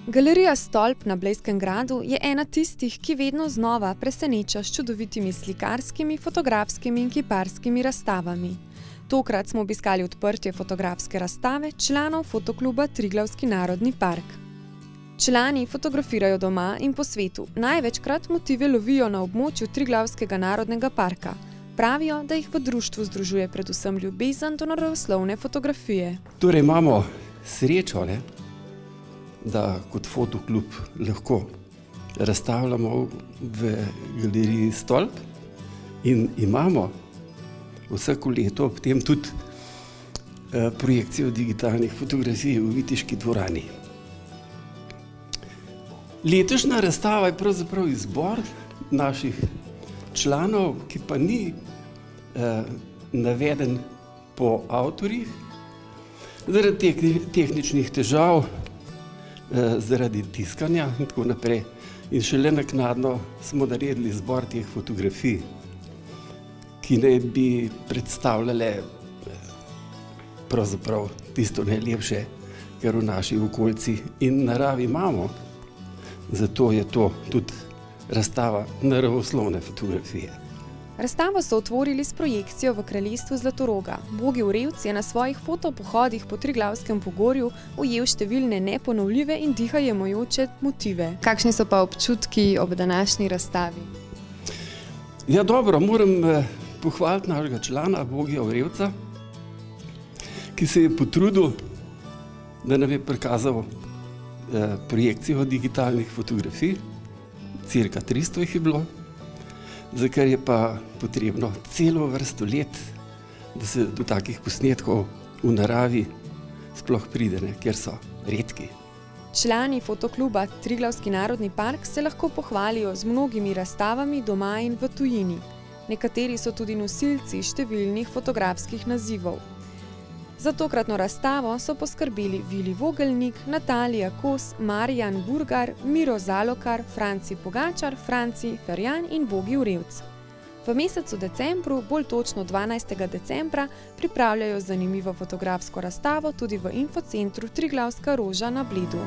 Galerija Stolp na Blejskem gradu je ena tistih, ki vedno znova preseneča s čudovitimi slikarskimi, fotografskimi in kiparskimi razstavami. Tokrat smo obiskali odprtje fotografske razstave članov fotokluba Triglavski narodni park. Člani fotografirajo doma in po svetu, največkrat motive lovijo na območju Triglavskega narodnega parka. Pravijo, da jih v društvu združuje predvsem ljubezen do naravoslovne fotografije. Torej imamo srečo, da kot fotoklub lahko razstavljamo v galeriji Stolp in imamo vsako leto ob tem tudi projekcijo digitalnih fotografij v Viteški dvorani. Letošnja razstava je pravzaprav izbor naših članov, ki pa ni naveden po avtorjih, zaradi tehničnih težav, zaradi tiskanja in tako naprej. In šele naknadno smo naredili izbor teh fotografij, ki naj bi predstavljale pravzaprav tisto najlepše, kar v naši okolici in naravi imamo. Zato je to tudi razstava naravoslovne fotografije. Razstavo so otvorili s projekcijo v kraljestvu Zlatoroga. Bogi vrevc je na svojih fotopohodih po Triglavskem pogorju ujel številne neponovljive in dihajoče motive. Kakšni so pa občutki ob današnji razstavi? Ja, dobro, moram pohvaliti našega člana Bogija Vrevca, ki se je potrudil, da nam je prikazal projekcijo digitalnih fotografij, cirka 300 jih je bilo, za kar je pa potrebno celo vrsto let, da se do takih posnetkov v naravi sploh pride, ker so redki. Člani fotokluba Triglavski narodni park se lahko pohvalijo z mnogimi razstavami doma in v tujini. Nekateri so tudi nosilci številnih fotografskih nazivov. Za tokratno razstavo so poskrbeli Vili Vogelnik, Natalija Kos, Marijan Burgar, Miro Zalokar, Franci Pogačar, Franci Ferjan in Bogi Vrevc. V mesecu decembru, bolj točno 12. decembra, pripravljajo zanimivo fotografsko razstavo tudi v infocentru Triglavska roža na Bledu.